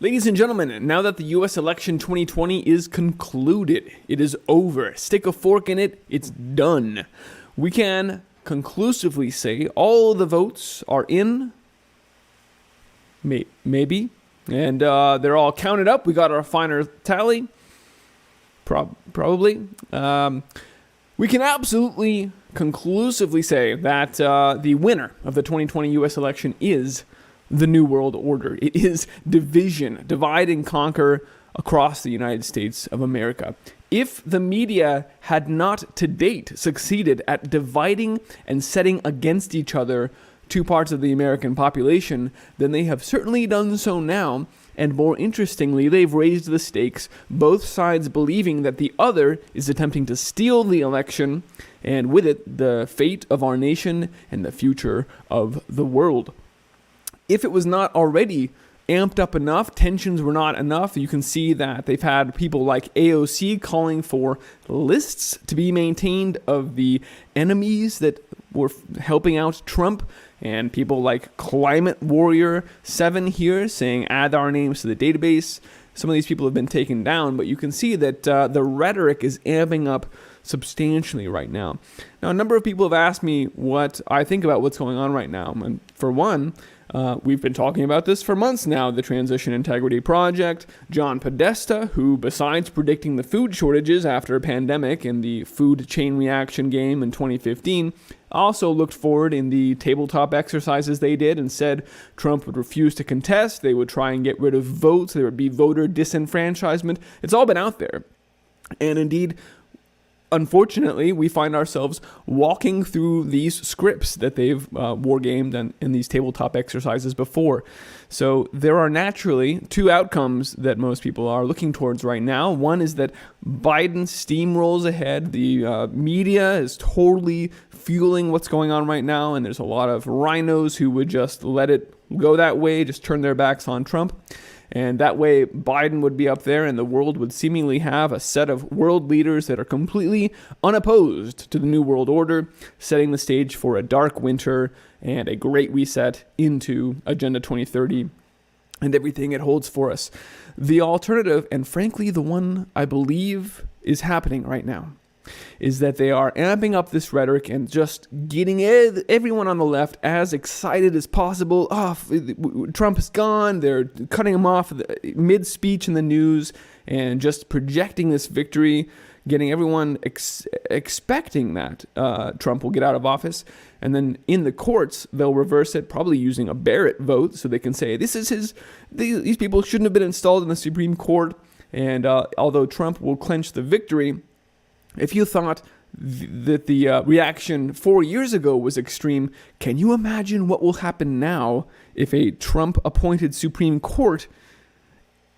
Ladies and gentlemen, now that the U.S. election 2020 is concluded, it is over. Stick a fork in it, it's done. We can conclusively say all the votes are in, maybe, and they're all counted up. We got our final tally, probably. We can absolutely conclusively say that the winner of the 2020 U.S. election is the New World Order. It is division, divide and conquer across the United States of America. If the media had not to date succeeded at dividing and setting against each other two parts of the American population, then they have certainly done so now. And more interestingly, they've raised the stakes, both sides believing that the other is attempting to steal the election, and with it, the fate of our nation and the future of the world. If it was not already amped up enough, tensions were not enough, you can see that they've had people like AOC calling for lists to be maintained of the enemies that were helping out Trump, and people like Climate Warrior 7 here saying add our names to the database. Some of these people have been taken down, but you can see that the rhetoric is amping up substantially right now. Now, a number of people have asked me what I think about what's going on right now. And for one, we've been talking about this for months now, the Transition Integrity Project. John Podesta, who besides predicting the food shortages after a pandemic in the food chain reaction game in 2015, also looked forward in the tabletop exercises they did and said Trump would refuse to contest, they would try and get rid of votes, there would be voter disenfranchisement. It's all been out there. And indeed, unfortunately, we find ourselves walking through these scripts that they've wargamed in these tabletop exercises before. So there are naturally two outcomes that most people are looking towards right now. One is that Biden steamrolls ahead. The media is totally fueling what's going on right now, and there's a lot of rhinos who would just let it go that way, just turn their backs on Trump. And that way, Biden would be up there and the world would seemingly have a set of world leaders that are completely unopposed to the New World Order, setting the stage for a dark winter and a great reset into Agenda 2030 and everything it holds for us. The alternative, and frankly, the one I believe is happening right now, is that they are amping up this rhetoric and just getting everyone on the left as excited as possible. Trump is gone. They're cutting him off mid-speech in the news and just projecting this victory, getting everyone expecting that Trump will get out of office. And then in the courts, they'll reverse it, probably using a Barrett vote, so they can say, these people shouldn't have been installed in the Supreme Court. And although Trump will clinch the victory, if you thought that the reaction 4 years ago was extreme, can you imagine what will happen now if a Trump-appointed Supreme Court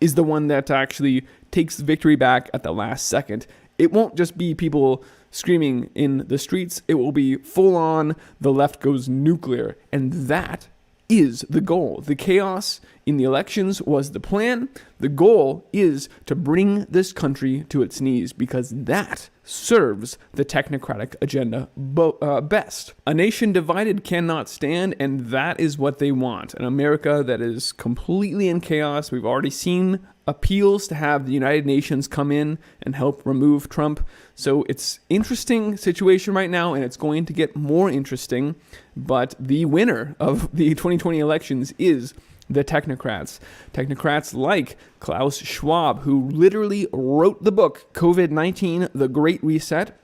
is the one that actually takes the victory back at the last second? It won't just be people screaming in the streets. It will be full-on, the left goes nuclear. And that is the goal. The chaos in the elections was the plan. The goal is to bring this country to its knees because that serves the technocratic agenda best. A nation divided cannot stand, and that is what they want. An America that is completely in chaos. We've already seen appeals to have the United Nations come in and help remove Trump. So it's an interesting situation right now, and it's going to get more interesting. But the winner of the 2020 elections is the technocrats. Technocrats like Klaus Schwab, who literally wrote the book COVID-19, The Great Reset.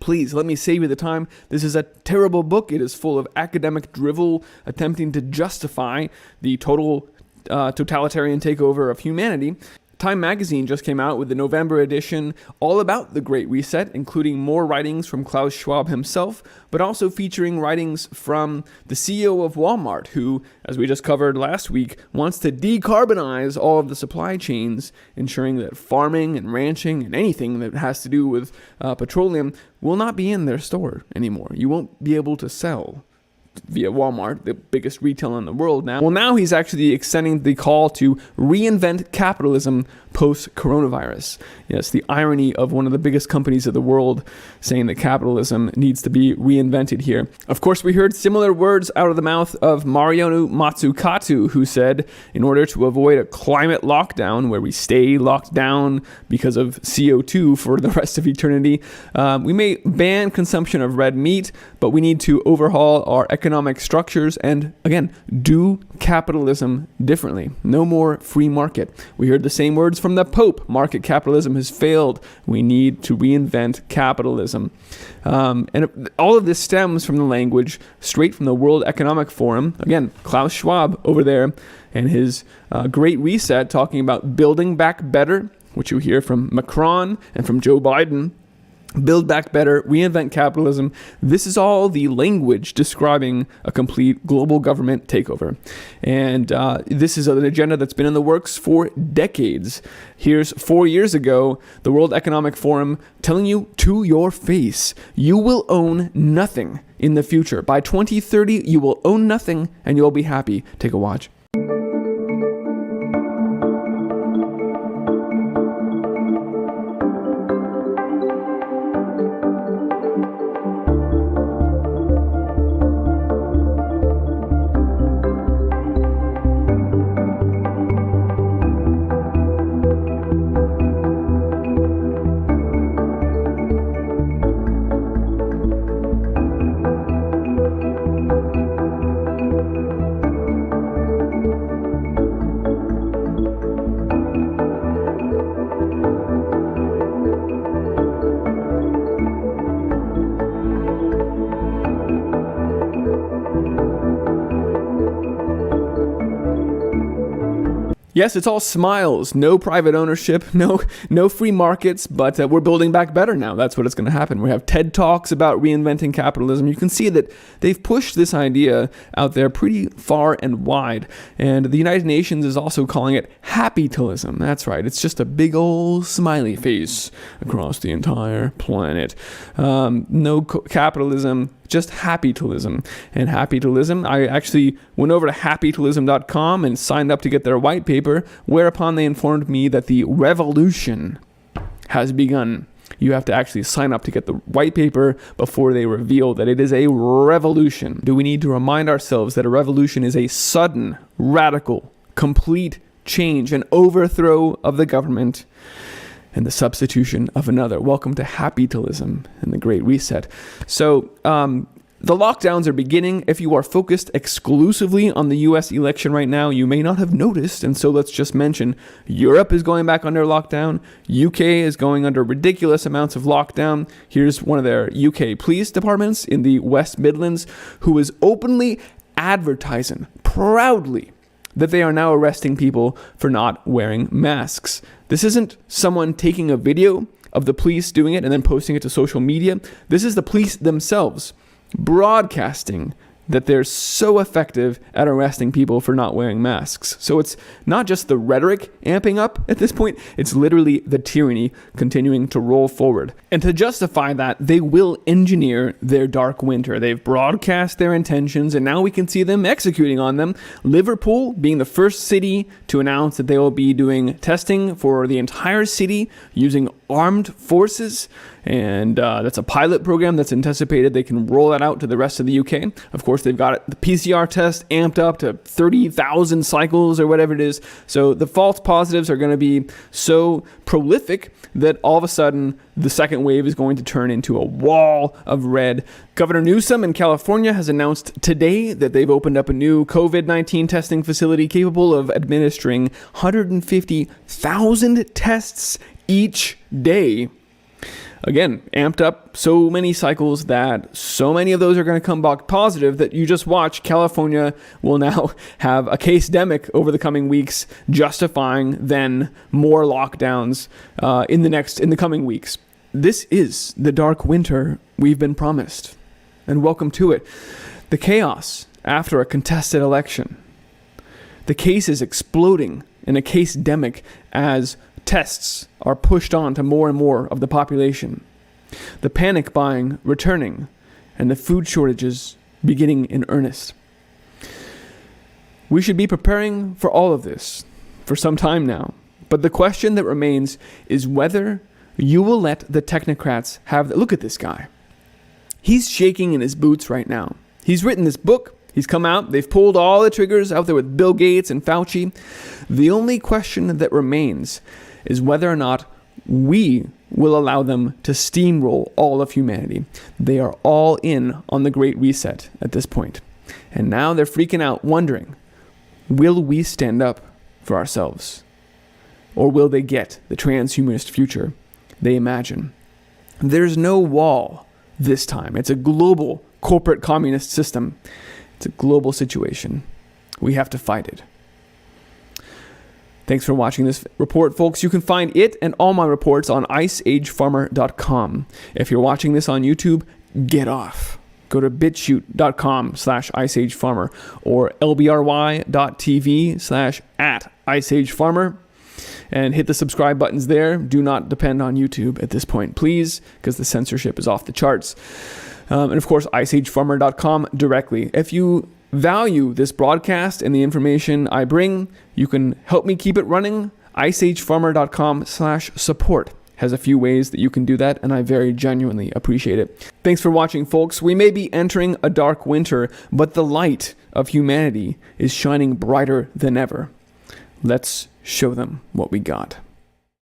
Please, let me save you the time. This is a terrible book. It is full of academic drivel attempting to justify the total totalitarian takeover of humanity. Time magazine just came out with the November edition all about the Great Reset, including more writings from Klaus Schwab himself, but also featuring writings from the CEO of Walmart, who, as we just covered last week, wants to decarbonize all of the supply chains, ensuring that farming and ranching and anything that has to do with petroleum will not be in their store anymore. You won't be able to sell via Walmart, the biggest retailer in the world now. Well, now he's actually extending the call to reinvent capitalism post-coronavirus. Yes, the irony of one of the biggest companies of the world saying that capitalism needs to be reinvented here. Of course, we heard similar words out of the mouth of Mariano Mazzucato, who said, in order to avoid a climate lockdown where we stay locked down because of CO2 for the rest of eternity, we may ban consumption of red meat, but we need to overhaul our economic structures and, again, do capitalism differently. No more free market. We heard the same words from the Pope. Market capitalism has failed. We need to reinvent capitalism. And all of this stems from the language straight from the World Economic Forum. Again, Klaus Schwab over there and his Great Reset, talking about building back better, which you hear from Macron and from Joe Biden. Build back better, reinvent capitalism. This is all the language describing a complete global government takeover. And this is an agenda that's been in the works for decades. Here's 4 years ago, the World Economic Forum telling you to your face, you will own nothing in the future. By 2030, you will own nothing and you'll be happy. Take a watch. Yes, it's all smiles, no private ownership, no free markets, but we're building back better now. That's what it's going to happen. We have TED Talks about reinventing capitalism. You can see that they've pushed this idea out there pretty far and wide. And the United Nations is also calling it happytalism. That's right. It's just a big old smiley face across the entire planet. Capitalism, just happytalism. And happytalism, I actually went over to happytalism.com and signed up to get their white paper, whereupon they informed me that the revolution has begun. You have to actually sign up to get the white paper before they reveal that it is a revolution. Do we need to remind ourselves that a revolution is a sudden, radical, complete change, an overthrow of the government and the substitution of another? Welcome to happytalism and the Great Reset. So the lockdowns are beginning. If you are focused exclusively on the U.S. election right now, you may not have noticed. And so let's just mention Europe is going back under lockdown. UK is going under ridiculous amounts of lockdown. Here's one of their UK police departments in the West Midlands who is openly advertising proudly that they are now arresting people for not wearing masks. This isn't someone taking a video of the police doing it and then posting it to social media. This is the police themselves broadcasting that they're so effective at arresting people for not wearing masks. So it's not just the rhetoric amping up at this point, it's literally the tyranny continuing to roll forward. And to justify that, they will engineer their dark winter. They've broadcast their intentions, and now we can see them executing on them. Liverpool being the first city to announce that they will be doing testing for the entire city using armed forces. And that's a pilot program that's anticipated they can roll that out to the rest of the UK. Of course, they've got the PCR test amped up to 30,000 cycles or whatever it is. So the false positives are going to be so prolific that all of a sudden the second wave is going to turn into a wall of red. Governor Newsom in California has announced today that they've opened up a new COVID-19 testing facility capable of administering 150,000 tests each day. Again, amped up so many cycles that so many of those are going to come back positive that you just watch. California will now have a case-demic over the coming weeks, justifying then more lockdowns in the coming weeks. This is the dark winter we've been promised, and welcome to it. The chaos after a contested election. The cases exploding in a case-demic as tests are pushed on to more and more of the population. The panic buying returning, and the food shortages beginning in earnest. We should be preparing for all of this for some time now. But the question that remains is whether you will let the technocrats have... Look at this guy. He's shaking in his boots right now. He's written this book. He's come out. They've pulled all the triggers out there with Bill Gates and Fauci. The only question that remains is whether or not we will allow them to steamroll all of humanity. They are all in on the Great Reset at this point. And now they're freaking out, wondering, will we stand up for ourselves? Or will they get the transhumanist future they imagine? There's no wall this time. It's a global corporate communist system. It's a global situation. We have to fight it. Thanks for watching this report, folks. You can find it and all my reports on iceagefarmer.com. If you're watching this on YouTube, get off. Go to bitshoot.com/iceagefarmer or lbry.tv/@iceagefarmer and hit the subscribe buttons there. Do not depend on YouTube at this point, please, because the censorship is off the charts. And of course, iceagefarmer.com directly. If you value this broadcast and the information I bring, you can help me keep it running. iceagefarmer.com/support has a few ways that you can do that, and I very genuinely appreciate it. Thanks for watching, folks. We may be entering a dark winter, but the light of humanity is shining brighter than ever. Let's show them what we got.